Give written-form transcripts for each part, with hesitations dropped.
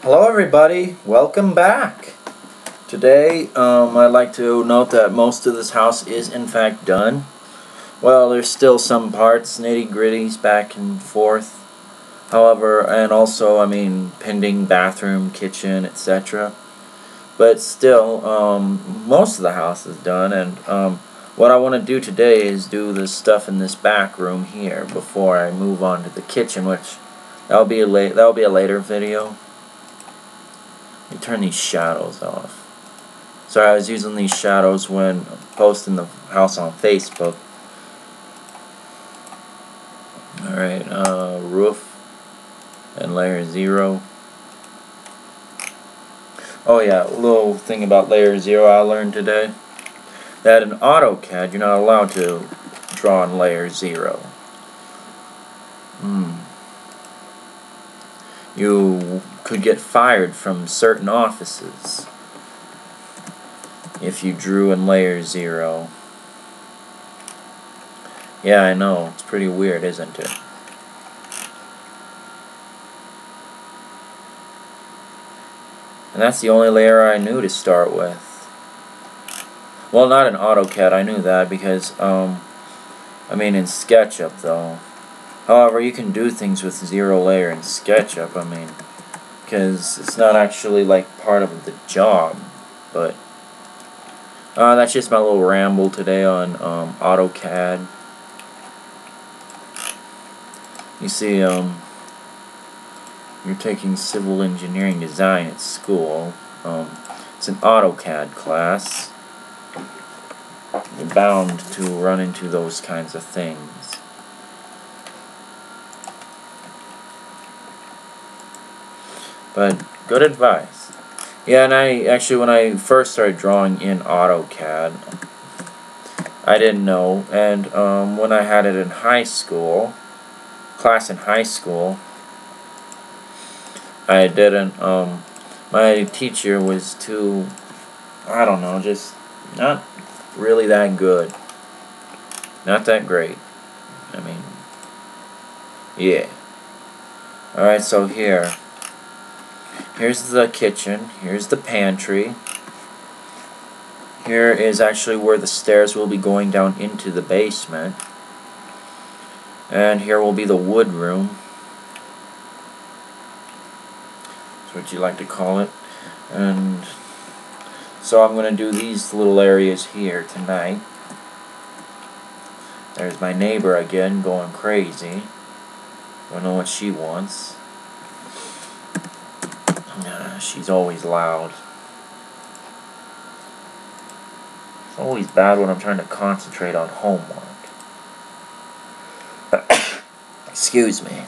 Hello everybody, welcome back. Today I'd like to note that most of this house is in fact done. Well, there's still some parts, nitty-gritties back and forth. However, and also pending bathroom, kitchen, etc. But still, most of the house is done, and what I want to do today is do the stuff in this back room here before I move on to the kitchen, which that'll be a later video. Let me turn these shadows off. Sorry, I was using these shadows when posting the house on Facebook. Alright, roof and layer 0. Oh yeah, a little thing about layer 0 I learned today. That in AutoCAD you're not allowed to draw in layer 0. You could get fired from certain offices if you drew in layer 0. Yeah, I know, it's pretty weird, isn't it? And that's the only layer I knew to start with. Well, not in AutoCAD, I knew that because, in SketchUp though. However, you can do things with 0 layer in SketchUp, because it's not actually like part of the job. But that's just my little ramble today on AutoCAD. You see, you're taking civil engineering design at school. It's an AutoCAD class. You're bound to run into those kinds of things. But good advice. Yeah, and when I first started drawing in AutoCAD, I didn't know, and when I had it in high school, class in high school, I didn't, my teacher was too, I don't know, just not really that good. Not that great. Yeah. Alright, so here's the kitchen, here's the pantry. Here is actually where the stairs will be going down into the basement. And here will be the wood room. That's what you like to call it. And so I'm going to do these little areas here tonight. There's my neighbor again going crazy. Don't know what she wants. She's always loud. It's always bad when I'm trying to concentrate on homework. Excuse me.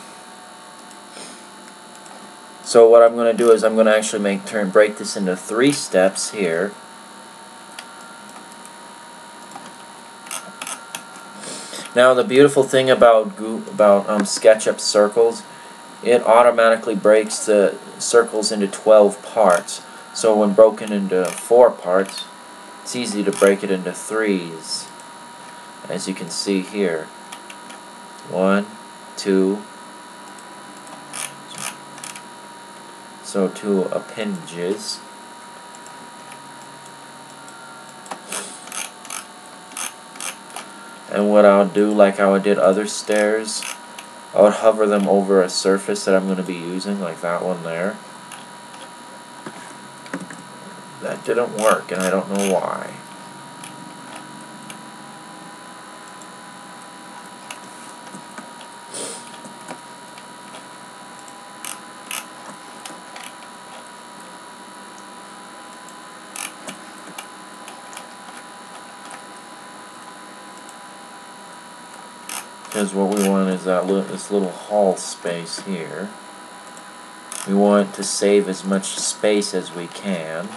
So what I'm going to do is I'm going to actually break this into 3 steps here. Now the beautiful thing about SketchUp circles, it automatically breaks the circles into 12 parts. So when broken into 4 parts, it's easy to break it into 3s. As you can see here. 1, 2. So 2 appendages. And what I'll do, like how I did other stairs, I would hover them over a surface that I'm going to be using, like that one there. That didn't work, and I don't know why. Because what we want is this little hall space here. We want to save as much space as we can.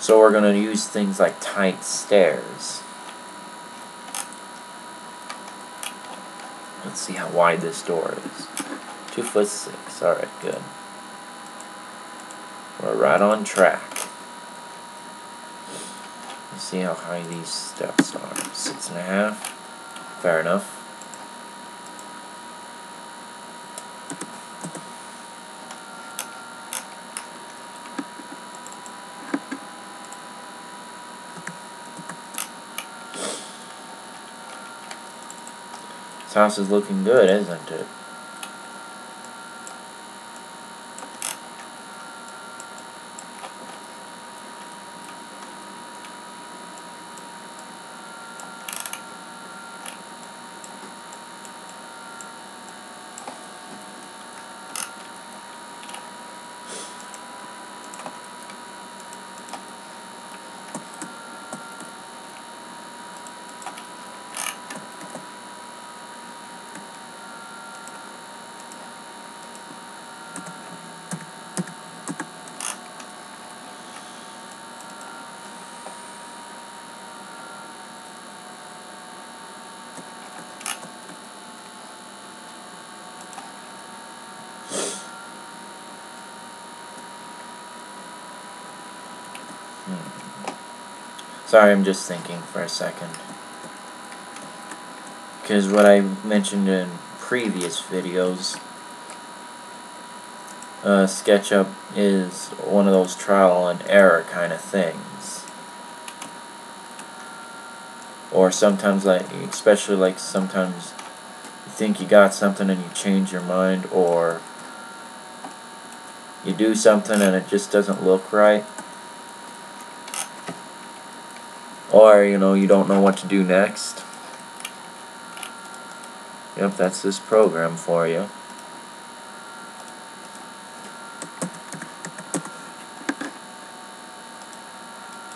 So we're going to use things like tight stairs. Let's see how wide this door is. 2'6". Alright, good. We're right on track. Let's see how high these steps are. 6.5. Fair enough. This house is looking good, isn't it? Sorry, I'm just thinking for a second. Because what I mentioned in previous videos, Sketchup is one of those trial and error kind of things. Or sometimes, like, especially like sometimes you think you got something and you change your mind, or you do something and it just doesn't look right. Or, you know, you don't know what to do next. Yep, that's this program for you.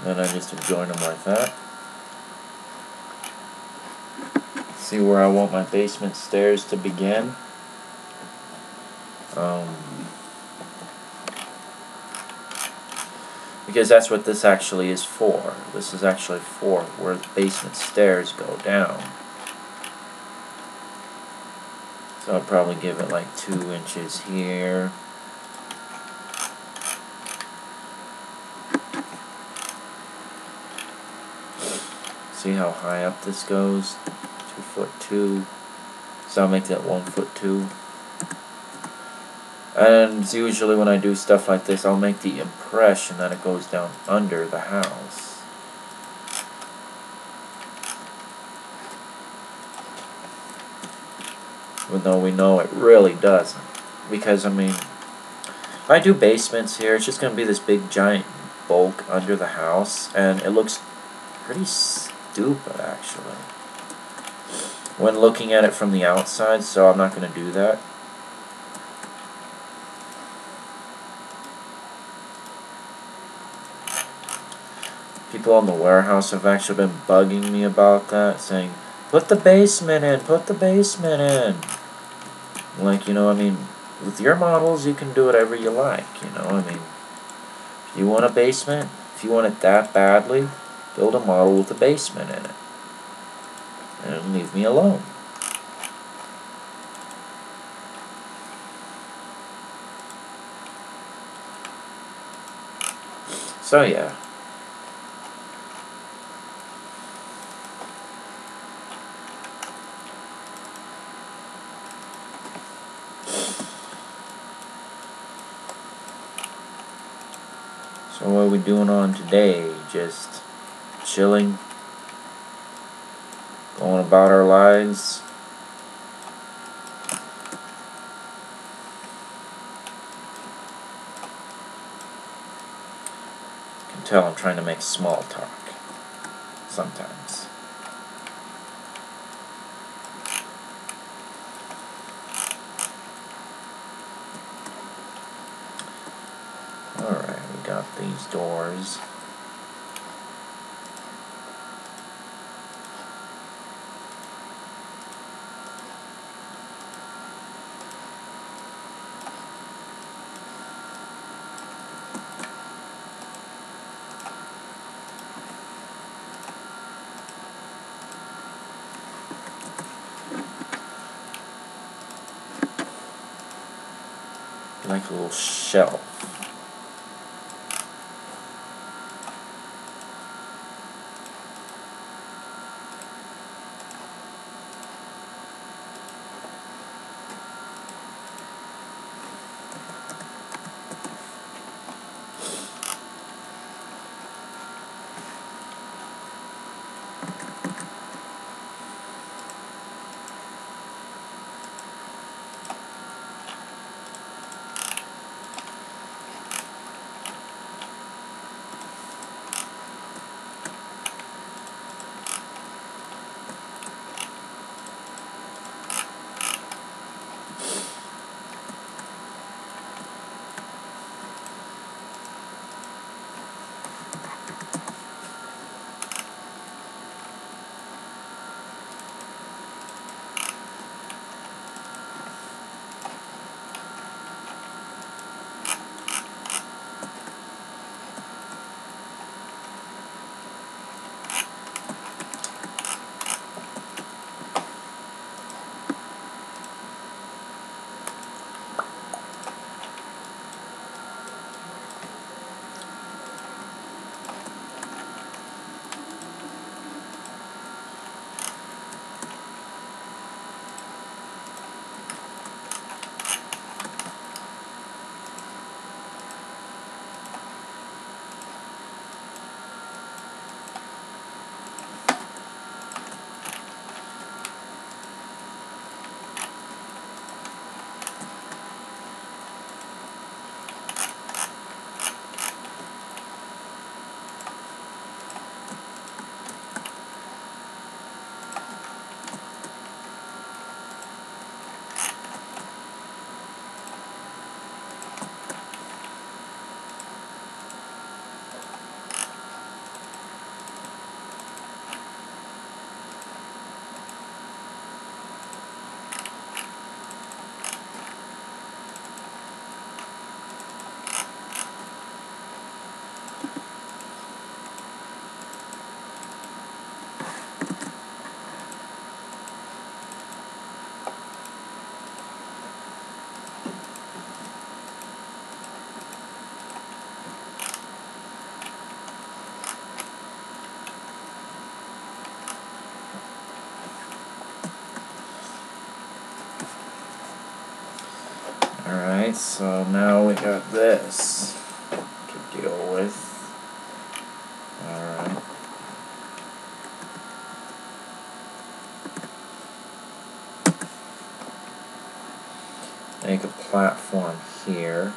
And I just join them like that. See where I want my basement stairs to begin. Because that's what this actually is for. This is actually for where the basement stairs go down. So I'll probably give it like 2 inches here. See how high up this goes? 2'2". So I'll make that 1'2". And usually when I do stuff like this, I'll make the impression that it goes down under the house. Even though we know it really doesn't. Because, I mean, if I do basements here, it's just going to be this big giant bulk under the house. And it looks pretty stupid, actually, when looking at it from the outside, so I'm not going to do that. People in the warehouse have actually been bugging me about that, saying, put the basement in, put the basement in. Like, you know, I mean, with your models, you can do whatever you like, you know, I mean, if you want a basement, if you want it that badly, build a model with a basement in it. And leave me alone. So, yeah. So what are we doing on today? Just chilling? Going about our lives? You can tell I'm trying to make small talk. Sometimes. Alright, we got these doors. Like a little shelf. Alright, so now we got this to deal with. Alright. Make a platform here.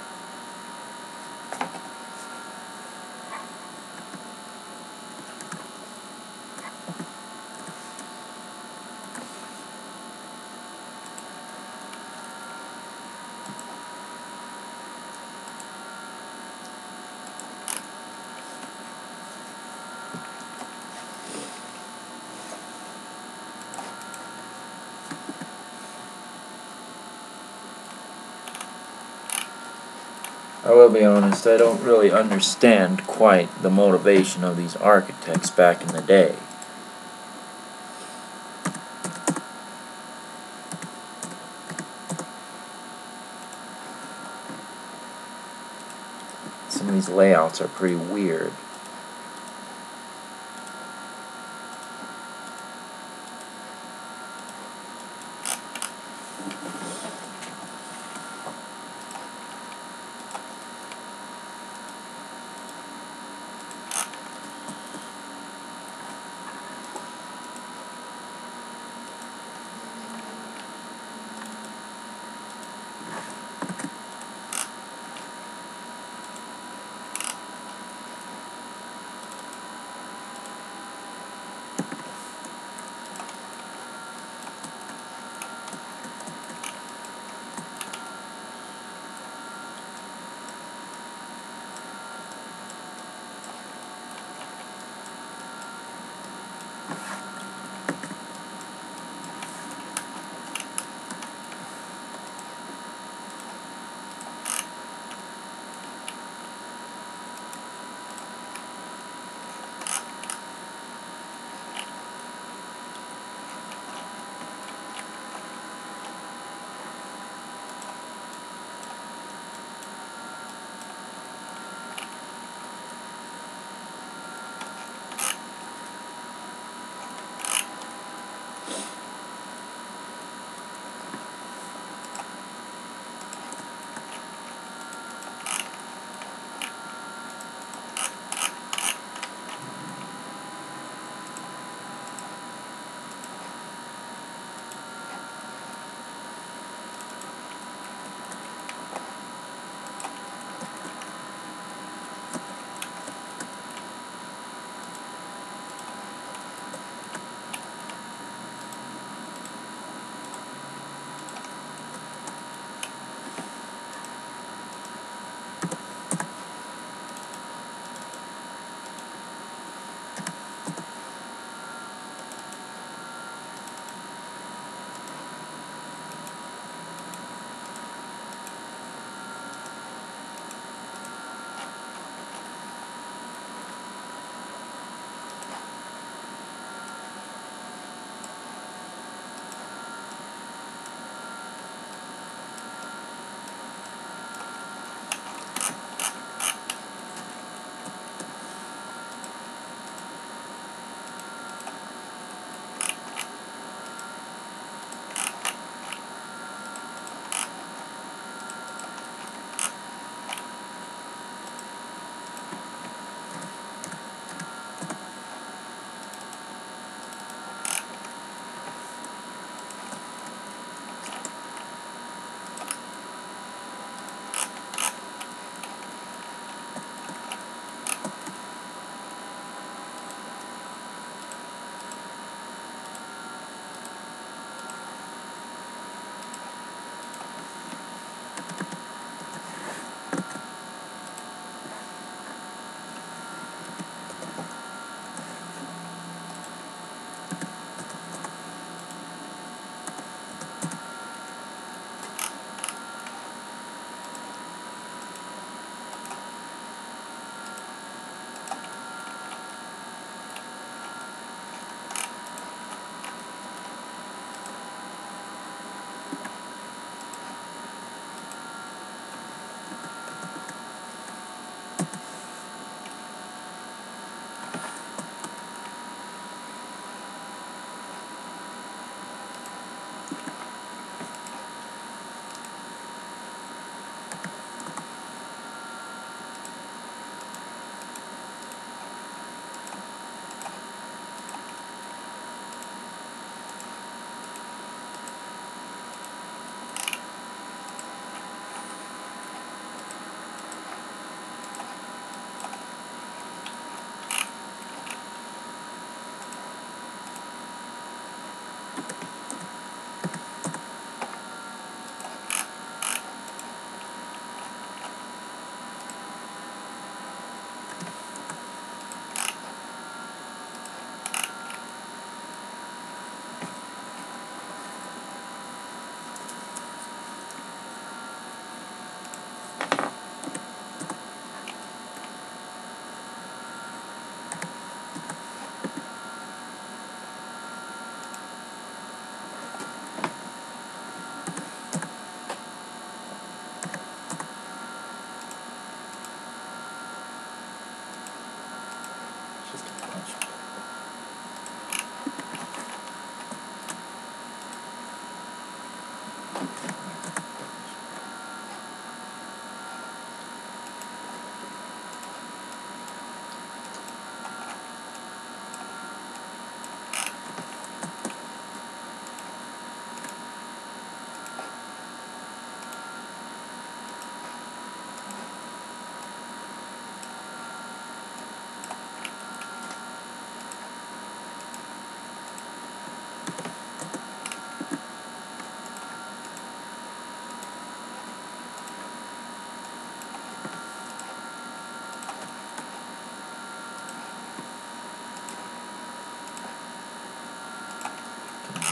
I will be honest, I don't really understand quite the motivation of these architects back in the day. Some of these layouts are pretty weird.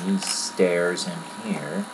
these stairs in here.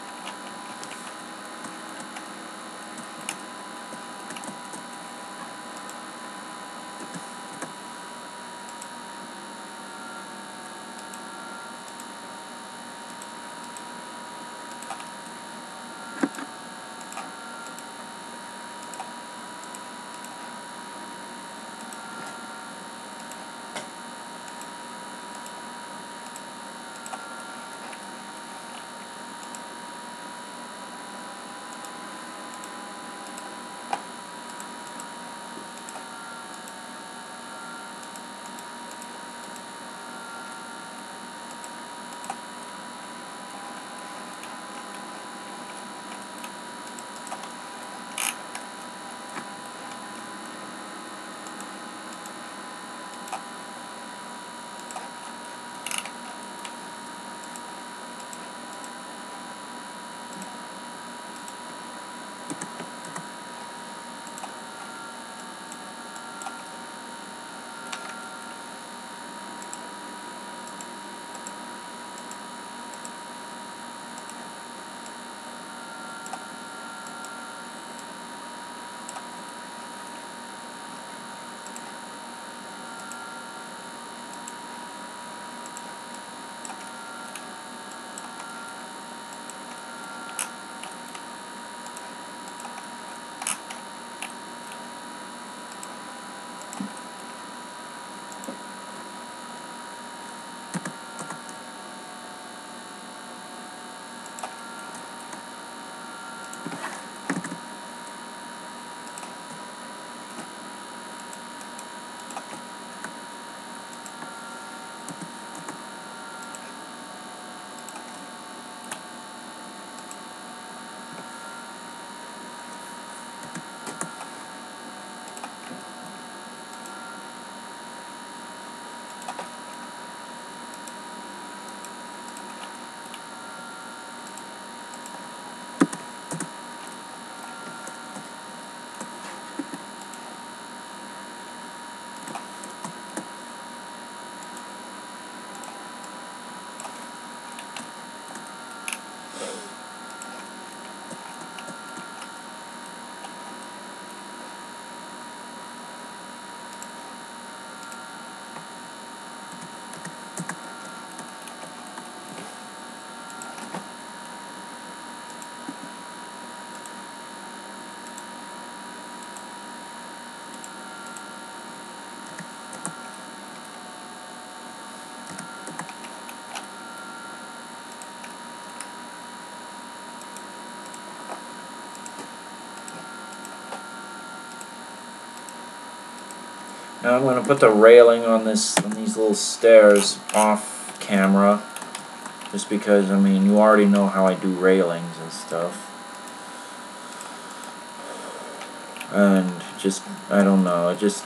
Now I'm going to put the railing on these little stairs off camera, just because, I mean, you already know how I do railings and stuff. And just, I don't know, it just...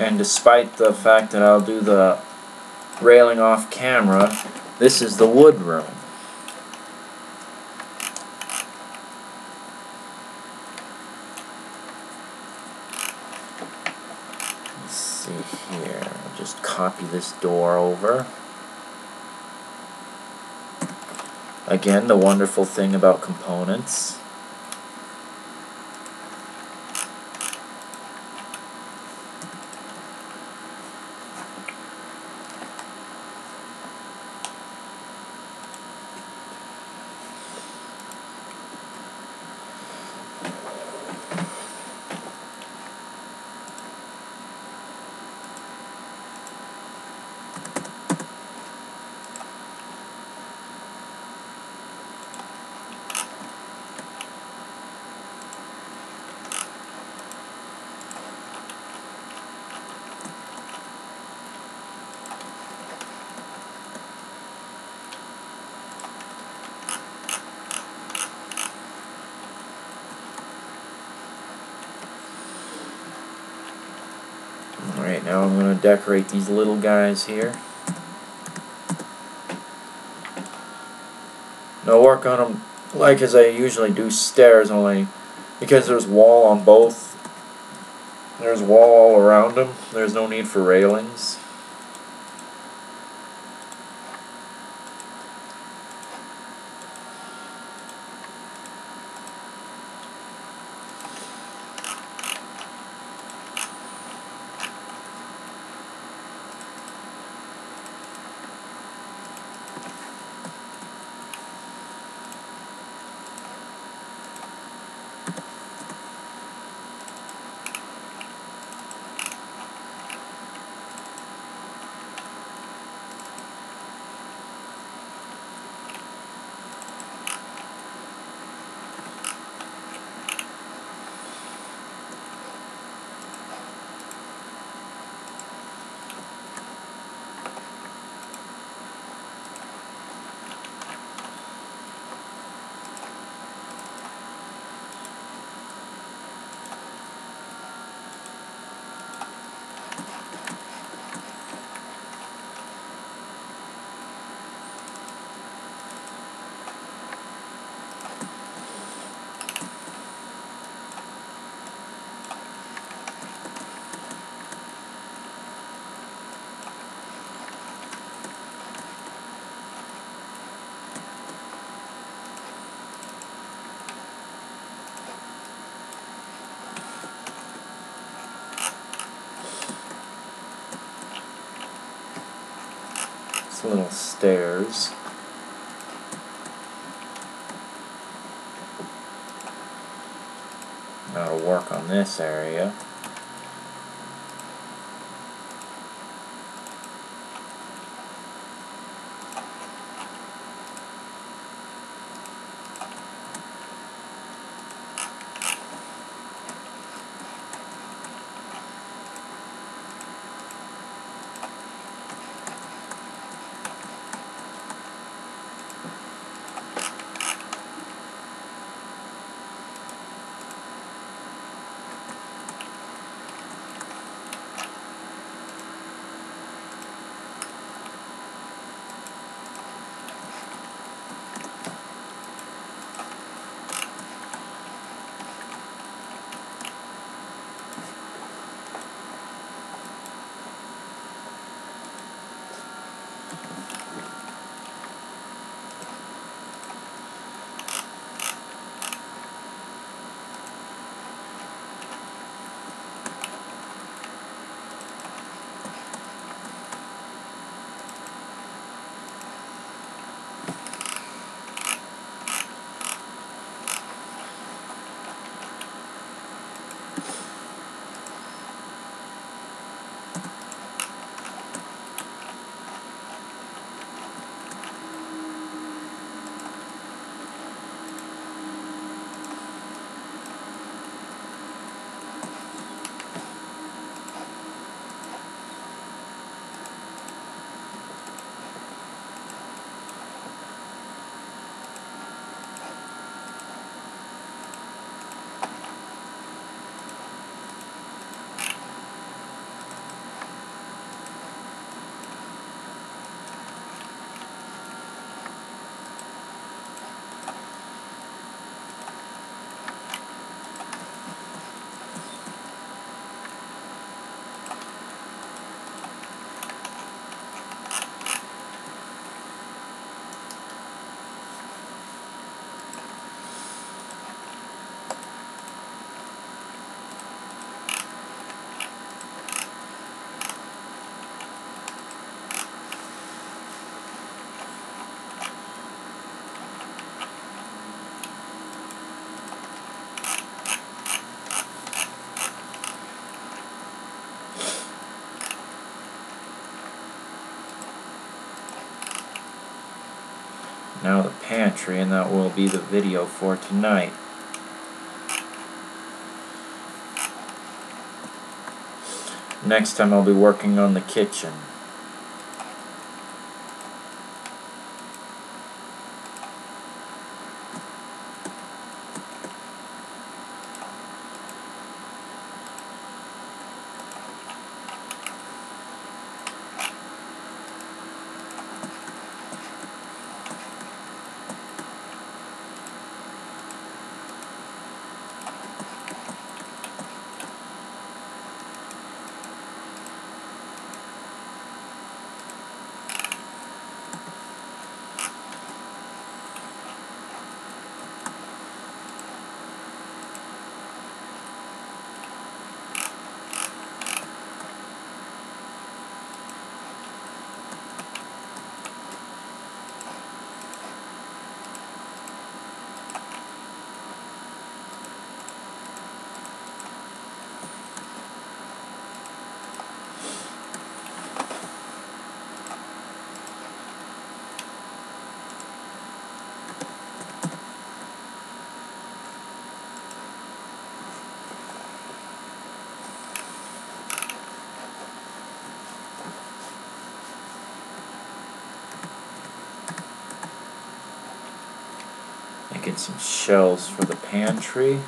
And despite the fact that I'll do the railing off camera, this is the wood room. Let's see here. I'll just copy this door over. Again, the wonderful thing about components. Alright, now I'm going to decorate these little guys here. Now work on them like as I usually do stairs, only because there's wall on both. There's wall all around them. There's no need for railings. Little stairs. Now to work on this area. Now the pantry, and that will be the video for tonight. Next time I'll be working on the kitchen. Making some shelves for the pantry.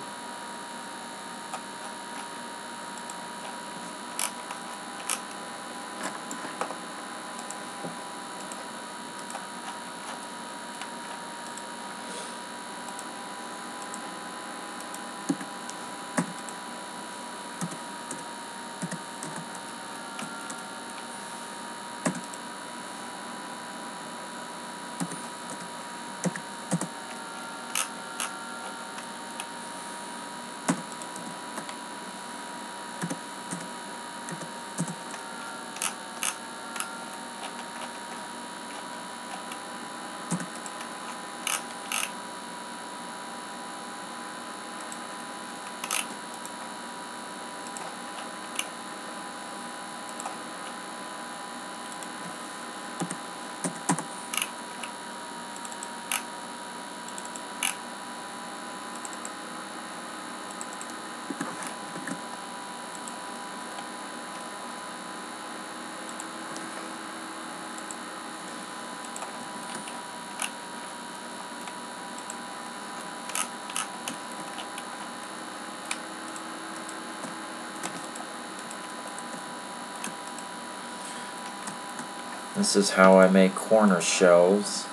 This is how I make corner shelves.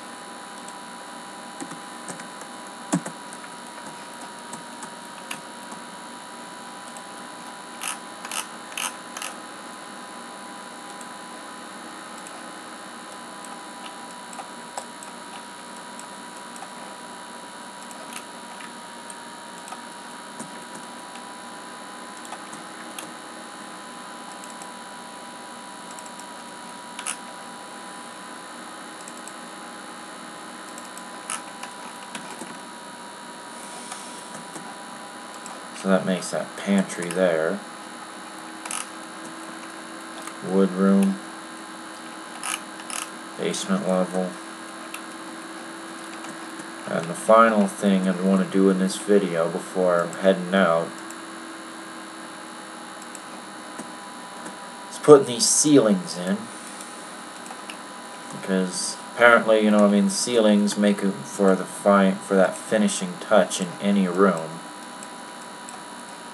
So that makes that pantry there. Wood room. Basement level. And the final thing I want to do in this video before I'm heading out is putting these ceilings in. Because apparently, the ceilings make it for that finishing touch in any room.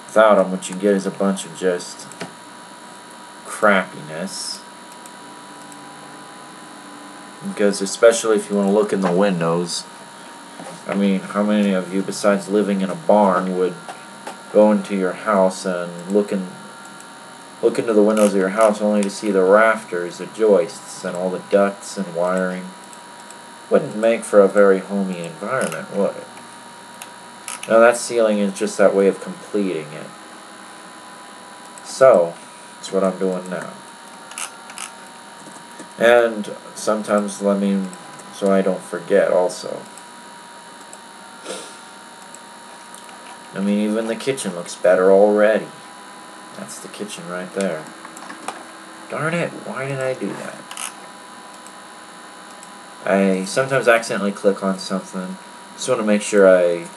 Without them, what you get is a bunch of just crappiness. Because especially if you want to look in the windows, how many of you besides living in a barn would go into your house and look into the windows of your house only to see the rafters, the joists, and all the ducts and wiring? Wouldn't make for a very homey environment, would it? Now that ceiling is just that way of completing it. So, that's what I'm doing now. And sometimes, so I don't forget also. Even the kitchen looks better already. That's the kitchen right there. Darn it, why did I do that? I sometimes accidentally click on something. Just want to make sure I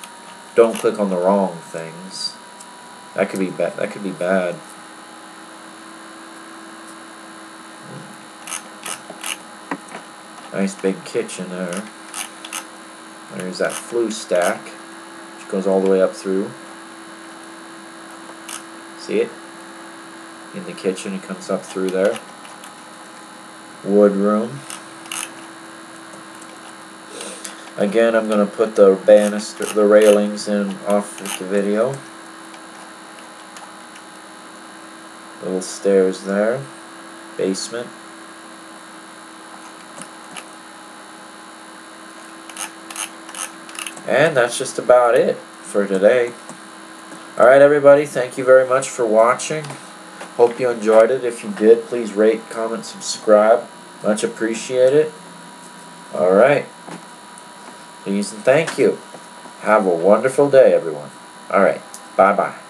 don't click on the wrong things. That could be bad. That could be bad. Nice big kitchen there. There's that flue stack, which goes all the way up through. See it? In the kitchen, it comes up through there. Wood room. Again, I'm going to put the banister, the railings in off of the video. Little stairs there. Basement. And that's just about it for today. Alright everybody, thank you very much for watching. Hope you enjoyed it. If you did, please rate, comment, subscribe. Much appreciated. Alright. Please and thank you. Have a wonderful day, everyone. Alright. Bye-bye.